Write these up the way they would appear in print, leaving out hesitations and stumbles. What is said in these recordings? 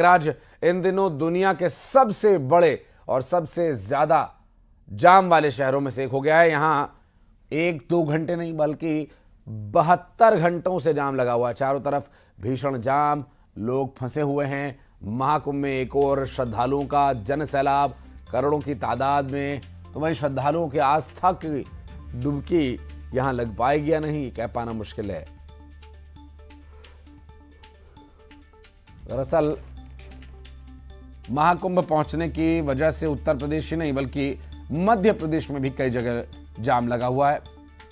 प्रयागराज इन दिनों दुनिया के सबसे बड़े और सबसे ज्यादा जाम वाले शहरों में से एक हो गया है। यहां 1-2 घंटे नहीं बल्कि 72 घंटों से जाम लगा हुआ है। चारों तरफ भीषण जाम, लोग फंसे हुए हैं। महाकुंभ में एक और श्रद्धालुओं का जन सैलाब करोड़ों की तादाद में, तो वहीं श्रद्धालुओं की आस्था की डुबकी यहां लग पाएगी या नहीं, कह पाना मुश्किल है। दरअसल महाकुंभ पहुंचने की वजह से उत्तर प्रदेश ही नहीं बल्कि मध्य प्रदेश में भी कई जगह जाम लगा हुआ है।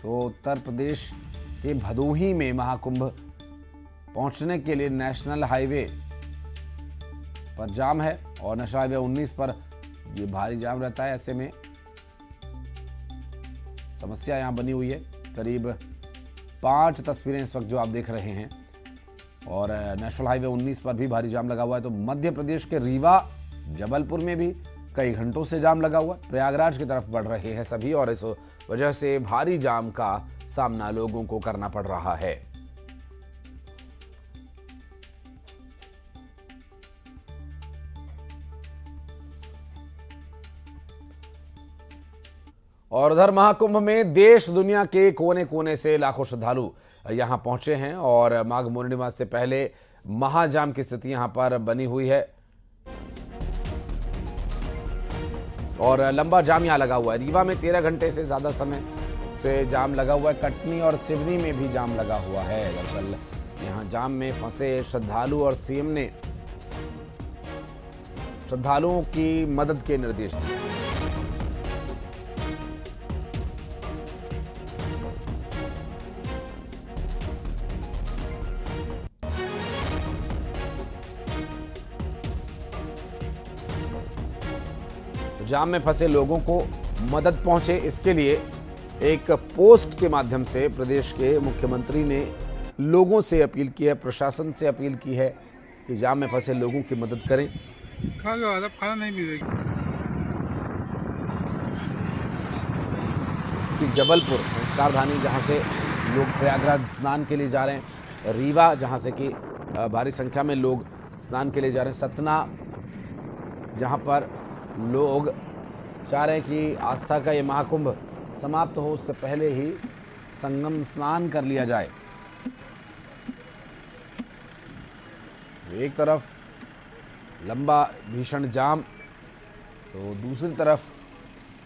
तो उत्तर प्रदेश के भदोही में महाकुंभ पहुंचने के लिए नेशनल हाईवे पर जाम है और नेशनल हाईवे 19 पर ये भारी जाम रहता है। ऐसे में समस्या यहां बनी हुई है। करीब 5 तस्वीरें इस वक्त जो आप देख रहे हैं और नेशनल हाईवे 19 पर भी भारी जाम लगा हुआ है। तो मध्य प्रदेश के रीवा, जबलपुर में भी कई घंटों से जाम लगा हुआ है। प्रयागराज की तरफ बढ़ रहे हैं सभी और इस वजह से भारी जाम का सामना लोगों को करना पड़ रहा है। और उधर महाकुंभ में देश दुनिया के कोने कोने से लाखों श्रद्धालु यहां पहुंचे हैं और माघ पूर्णिमा से पहले महाजाम की स्थिति यहां पर बनी हुई है और लंबा जाम यहां लगा हुआ है। रीवा में 13 घंटे से ज्यादा समय से जाम लगा हुआ है। कटनी और सिवनी में भी जाम लगा हुआ है। दरअसल यहां जाम में फंसे श्रद्धालु और सीएम ने श्रद्धालुओं की मदद के निर्देश दिए। जाम में फंसे लोगों को मदद पहुंचे, इसके लिए एक पोस्ट के माध्यम से प्रदेश के मुख्यमंत्री ने लोगों से अपील की है, प्रशासन से अपील की है कि जाम में फंसे लोगों की मदद करें। खाना नहीं मिलेगी कि जबलपुर संस्कार धानी जहां से लोग प्रयागराज स्नान के लिए जा रहे हैं, रीवा जहां से कि भारी संख्या में लोग स्नान के लिए जा रहे हैं, सतना जहां पर लोग चाह रहे हैं कि आस्था का ये महाकुंभ समाप्त हो उससे पहले ही संगम स्नान कर लिया जाए। एक तरफ लंबा भीषण जाम, तो दूसरी तरफ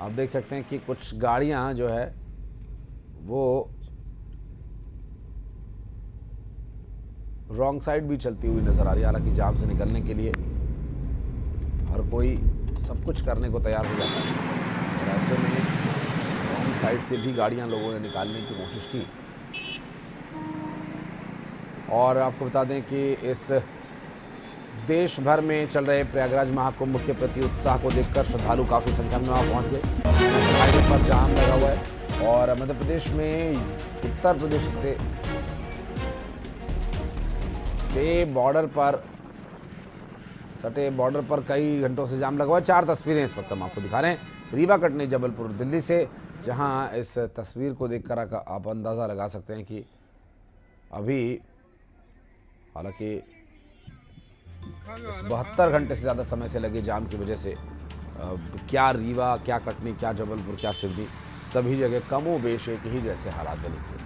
आप देख सकते हैं कि कुछ गाड़ियां जो है वो रॉन्ग साइड भी चलती हुई नजर आ रही है। हालांकि जाम से निकलने के लिए हर कोई सब कुछ करने को तैयार हो जाता है और ऐसे में रॉन्ग साइड से भी गाड़ियां लोगों ने निकालने की कोशिश की। और आपको बता दें कि इस देश भर में चल रहे प्रयागराज महाकुंभ के प्रति उत्साह को देखकर श्रद्धालु काफ़ी संख्या में वहाँ पहुँच गए। नेशनल हाईवे पर जाम लगा हुआ है और मध्य प्रदेश में उत्तर प्रदेश से सटे बॉर्डर पर कई घंटों से जाम लगा हुआ है। 4 तस्वीरें इस वक्त हम आपको दिखा रहे हैं रीवा, कटनी, जबलपुर, दिल्ली से, जहां इस तस्वीर को देखकर आप अंदाज़ा लगा सकते हैं कि अभी हालांकि इस 72 घंटे से ज़्यादा समय से लगे जाम की वजह से क्या रीवा, क्या कटनी, क्या जबलपुर, क्या सिवनी, सभी जगह कमोबेश एक ही जैसे हालात बने थे।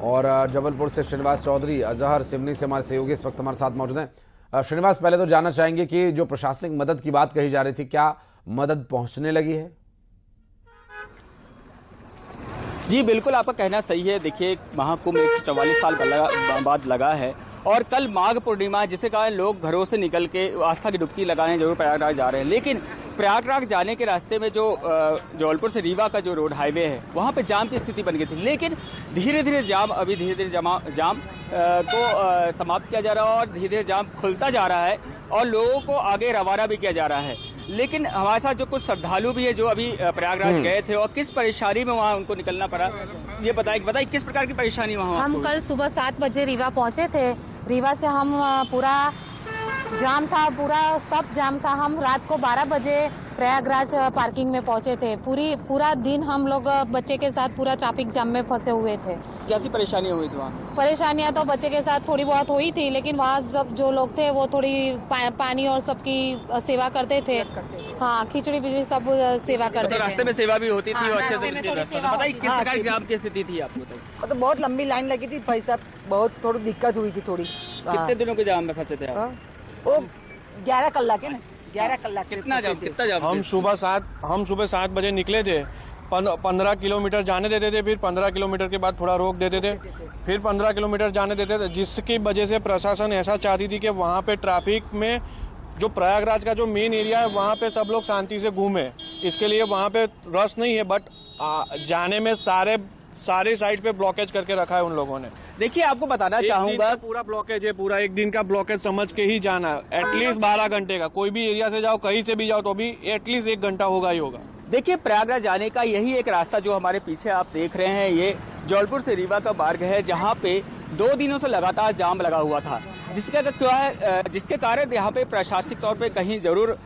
और जबलपुर से श्रीनिवास चौधरी, अजहर, सिवनी से हमारे सहयोगी इस वक्त हमारे साथ मौजूद हैं। श्रीनिवास, पहले तो जानना चाहेंगे कि जो प्रशासनिक मदद की बात कही जा रही थी, क्या मदद पहुंचने लगी है? जी बिल्कुल, आपका कहना सही है। देखिए, महाकुंभ 144 साल बाद लगा है और कल माघ पूर्णिमा, जिसके कारण लोग घरों से निकल के आस्था की डुबकी लगाने जरूर प्रयागराज जा रहे हैं। लेकिन प्रयागराज जाने के रास्ते में जो जबलपुर से रीवा का जो रोड हाईवे है, वहां पे जाम की स्थिति बन गई थी। लेकिन धीरे धीरे जाम को समाप्त किया जा रहा है और धीरे धीरे जाम खुलता जा रहा है और लोगों को आगे रवाना भी किया जा रहा है। लेकिन हमारे साथ जो कुछ श्रद्धालु भी है जो अभी प्रयागराज गए थे और किस परेशानी में वहाँ उनको निकलना पड़ा, ये बताइए किस प्रकार की परेशानी वहाँ? हम कल सुबह 7 बजे रीवा पहुँचे थे। रीवा से हम पूरा जाम था, पूरा सब जाम था। हम रात को 12 बजे प्रयागराज पार्किंग में पहुंचे थे। पूरा दिन हम लोग बच्चे के साथ पूरा ट्रैफिक जाम में फंसे हुए थे। कैसी परेशानियां हुई थी वहाँ? परेशानियां तो बच्चे के साथ थोड़ी बहुत हुई थी, लेकिन वहाँ सब जो लोग थे वो थोड़ी पानी और सबकी सेवा करते थे। हाँ, खिचड़ी बिजड़ी सब सेवा करते थे। रास्ते में सेवा भी होती थी हाँ, और अच्छे रास्ते से में मिलती थी थोड़ी रास्ता। सेवा तो बताइए होती किस थी। प्रकार की जाम की स्थिति थी आपको बताइए? तो बहुत लंबी लाइन लगी थी भाई साहब, बहुत थोड़ी दिक्कत हुई थी थोड़ी। कितने दिनों के जाम में फंसे थे आप? हाँ, वो 11 कलाक है ना, 11 कलाक से कितना जाम, फंसे थे। कितना जाम? हम सुबह 7 बजे निकले थे। 15 किलोमीटर जाने देते थे, फिर 15 किलोमीटर के बाद थोड़ा रोक देते थे, फिर 15 किलोमीटर जाने देते थे, जिसकी वजह से प्रशासन ऐसा चाहती थी कि वहाँ पे ट्रैफिक में जो प्रयागराज का जो मेन एरिया है वहाँ पे सब लोग शांति से घूमे। इसके लिए वहाँ पे रश नहीं है, बट जाने में सारे साइड पे ब्लॉकेज करके रखा है उन लोगों ने। देखिए, आपको बताना चाहूंगा, पूरा ब्लॉकेज है, पूरा एक दिन का ब्लॉकेज समझ के ही जाना है। एटलीस्ट 12 घंटे का, कोई भी एरिया से जाओ, कहीं से भी जाओ, तो भी एटलीस्ट 1 घंटा होगा ही होगा। देखिए प्रयागराज जाने का यही एक रास्ता जो हमारे पीछे आप देख रहे हैं, ये जौलपुर से रीवा का मार्ग है, जहां पे 2 दिनों से लगातार जाम लगा हुआ था, जिसके कारण यहाँ पे प्रशासनिक तौर पे कहीं जरूर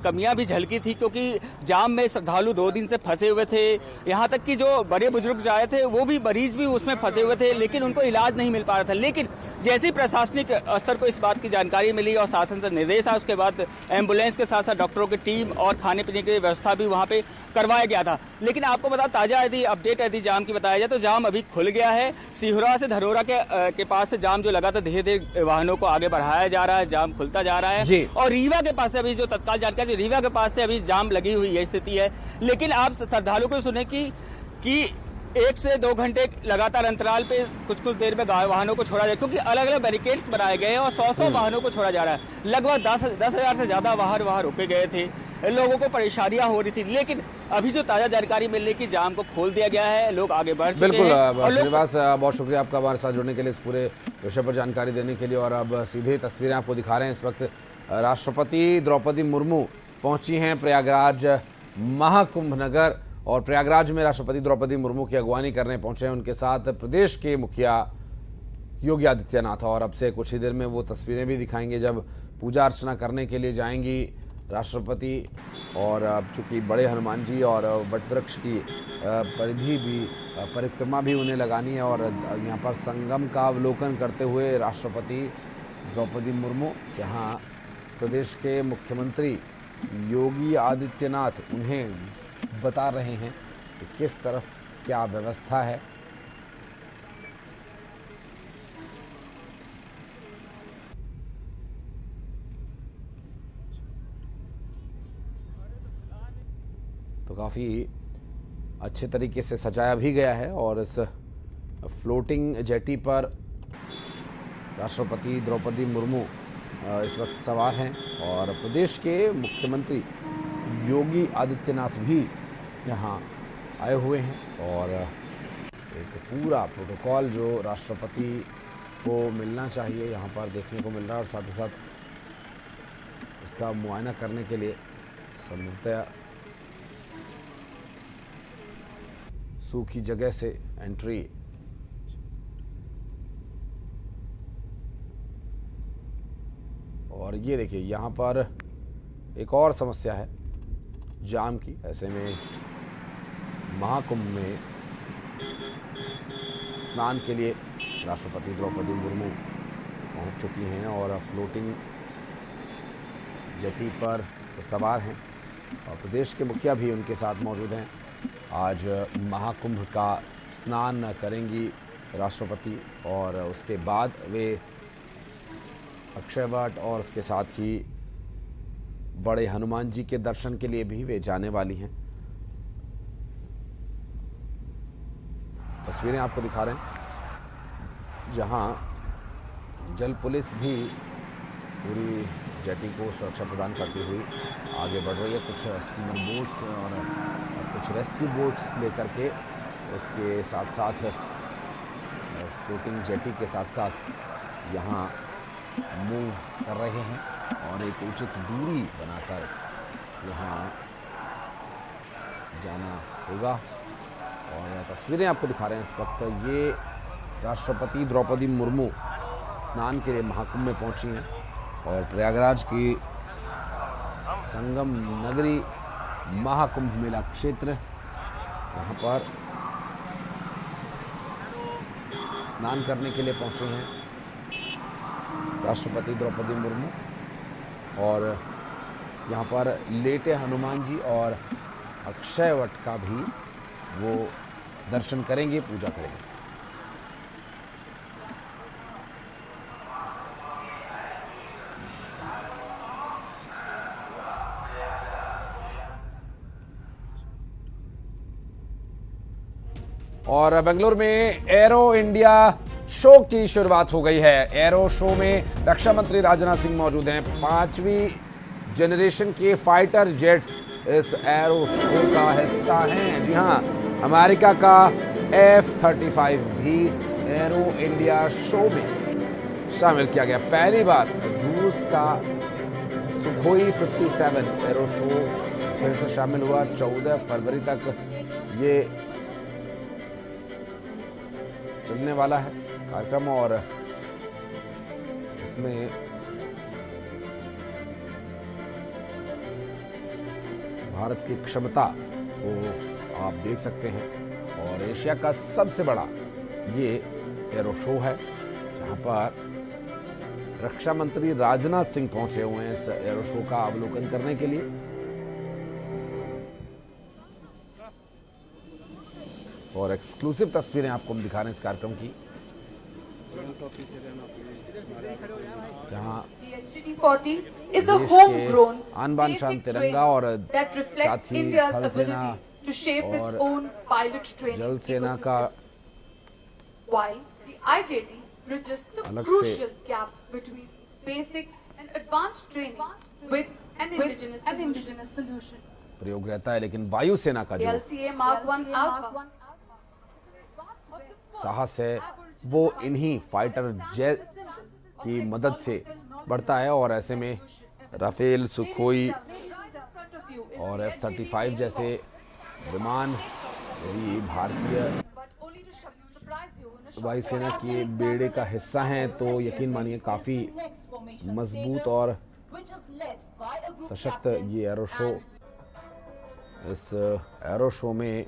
कमियां भी झलकी थी, क्योंकि जाम में श्रद्धालु 2 दिन से फंसे हुए थे। यहाँ तक कि जो बड़े बुजुर्ग जो आए थे वो भी, मरीज भी उसमें फंसे हुए थे, लेकिन उनको इलाज नहीं मिल पा रहा था। लेकिन जैसे ही प्रशासनिक स्तर को इस बात की जानकारी मिली और शासन से निर्देश आया, उसके बाद एम्बुलेंस के साथ साथ डॉक्टरों की टीम और खाने पीने की व्यवस्था भी वहाँ पे करवाया गया था। लेकिन आपको बता, ताजा यदि अपडेट यदि जाम की बताया जाए तो जाम अभी खुल गया है। सिहोरा से धरोरा के पास से जाम जो लगा था, धीरे धीरे वाहनों को आगे बढ़ाया जा रहा है, जाम खुलता जा रहा है। और रीवा के पास से अभी जो तत्काल जानकारी, रीवा के पास से अभी जाम लगी हुई ये स्थिति है। लेकिन आप श्रद्धालु को सुने कि 1 से 2 घंटे लगातार अंतराल पे कुछ देर में वाहनों को छोड़ा जाए, क्योंकि अलग अलग बैरिकेड्स बनाए गए हैं और 100 वाहनों को छोड़ा जा रहा है। लगभग 10,000 से ज्यादा वाहन वहां रुके गए थे, लोगों को परेशानियां हो रही थी। लेकिन अभी जो ताजा जानकारी मिल रही कि जाम को खोल दिया गया है, लोग आगे बढ़ चुके बिल्कुल हैं। श्रीनिवास, बहुत शुक्रिया आपका हमारे साथ जुड़ने के लिए, इस पूरे विषय पर जानकारी देने के लिए। और अब सीधे तस्वीरें आपको दिखा रहे हैं। इस वक्त राष्ट्रपति द्रौपदी मुर्मू पहुंची हैं प्रयागराज महाकुंभ नगर, और प्रयागराज में राष्ट्रपति द्रौपदी मुर्मू की अगवानी करने पहुंचे हैं उनके साथ प्रदेश के मुखिया योगी आदित्यनाथ। और अब से कुछ ही देर में वो तस्वीरें भी दिखाएंगे जब पूजा अर्चना करने के लिए जाएंगी राष्ट्रपति। और अब चूँकि बड़े हनुमान जी और वटवृक्ष की परिक्रमा भी उन्हें लगानी है, और यहाँ पर संगम का अवलोकन करते हुए राष्ट्रपति द्रौपदी मुर्मू, जहाँ प्रदेश के मुख्यमंत्री योगी आदित्यनाथ उन्हें बता रहे हैं कि किस तरफ क्या व्यवस्था है। तो काफ़ी अच्छे तरीके से सजाया भी गया है, और इस फ्लोटिंग जेटी पर राष्ट्रपति द्रौपदी मुर्मू इस वक्त सवार हैं, और प्रदेश के मुख्यमंत्री योगी आदित्यनाथ भी यहाँ आए हुए हैं। और एक पूरा प्रोटोकॉल जो राष्ट्रपति को मिलना चाहिए यहाँ पर देखने को मिल रहा है, और साथ ही साथ इसका मुआयना करने के लिए संभवतः सूखी जगह से एंट्री। और ये देखिए, यहाँ पर एक और समस्या है जाम की। ऐसे में महाकुंभ में स्नान के लिए राष्ट्रपति द्रौपदी मुर्मू पहुँच चुकी हैं और फ्लोटिंग जेटी पर सवार हैं, और प्रदेश के मुखिया भी उनके साथ मौजूद हैं। आज महाकुंभ का स्नान करेंगी राष्ट्रपति, और उसके बाद वे अक्षय वट और उसके साथ ही बड़े हनुमान जी के दर्शन के लिए भी वे जाने वाली हैं। तस्वीरें आपको दिखा रहे हैं जहां जल पुलिस भी पूरी जेटी को सुरक्षा प्रदान करती हुई आगे बढ़ रही है। कुछ स्टीमर बोट्स और कुछ रेस्क्यू बोट्स लेकर के उसके साथ साथ फ्लोटिंग जेटी के साथ साथ यहाँ मूव कर रहे हैं, और एक उचित दूरी बनाकर यहाँ जाना होगा। और तस्वीरें आपको दिखा रहे हैं इस वक्त, ये राष्ट्रपति द्रौपदी मुर्मू स्नान के लिए महाकुंभ में पहुंची हैं, और प्रयागराज की संगम नगरी महाकुंभ मेला क्षेत्र, यहाँ पर स्नान करने के लिए पहुंचे हैं राष्ट्रपति द्रौपदी मुर्मू। और यहाँ पर लेटे हनुमान जी और अक्षय वट का भी वो दर्शन करेंगे, पूजा करेंगे। और बेंगलुरु में एरो इंडिया शो की शुरुआत हो गई है। एरो शो में रक्षा मंत्री राजनाथ सिंह मौजूद हैं। 5वीं जनरेशन के फाइटर जेट्स इस एरो शो का हिस्सा हैं। जी हां, अमेरिका का F-35 भी एरो इंडिया शो में शामिल किया गया। पहली बार रूस का सुखोई 57 एरो शो फिर से शामिल हुआ। 14 फरवरी तक ये चलने वाला है कार्यक्रम और इसमें भारत की क्षमता को आप देख सकते हैं। और एशिया का सबसे बड़ा ये एरो शो है, जहां पर रक्षा मंत्री राजनाथ सिंह पहुंचे हुए हैं इस एरो शो का अवलोकन करने के लिए। और एक्सक्लूसिव तस्वीरें आपको हम दिखा रहे हैं इस कार्यक्रम की, जहां is a homegrown आन बान शान basic तिरंगा और training that साथ reflects ही India's थल सेना ability to shape its और own pilot training जल सेना का ecosystem. While the IJT bridges the अलग से crucial gap between basic and advanced training with an indigenous solution. प्रयोग रहता है, लेकिन वायुसेना का The जो LCA Mark 1 Alpha साहस है वो इन्हीं फाइटर जेट्स की मदद से बढ़ता है। और ऐसे में राफेल, सुखोई और F-35 जैसे विमान भी भारतीय वायुसेना के बेड़े का हिस्सा हैं, तो यकीन मानिए काफ़ी मजबूत और सशक्त ये एरो शो। इस एरो शो में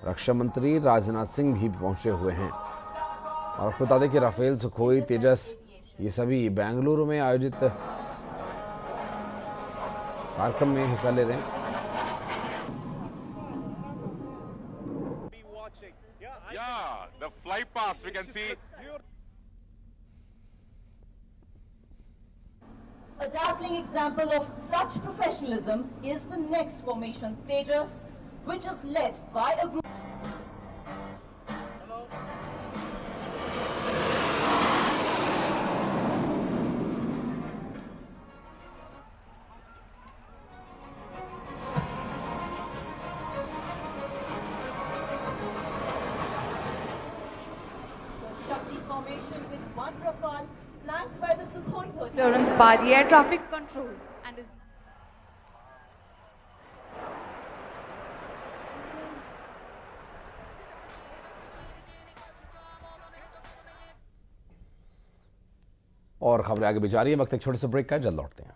रक्षा मंत्री राजनाथ सिंह भी पहुंचे हुए हैं। और आपको बता दें कि राफेल, सुखोई, तेजस ये सभी बेंगलुरु में आयोजित कार्यक्रम में हिस्सा ले रहे हैं। Yeah, the flight path we can see. A dazzling example of such professionalism is the next formation, Tejas, which is led by a group. Shakti formation with one Rafale flanked by the Sukhoi 30. clearance by the air traffic control and is और खबरें आगे भी जारी है। वक्त एक छोटे से ब्रेक का, जल्द लौटते हैं।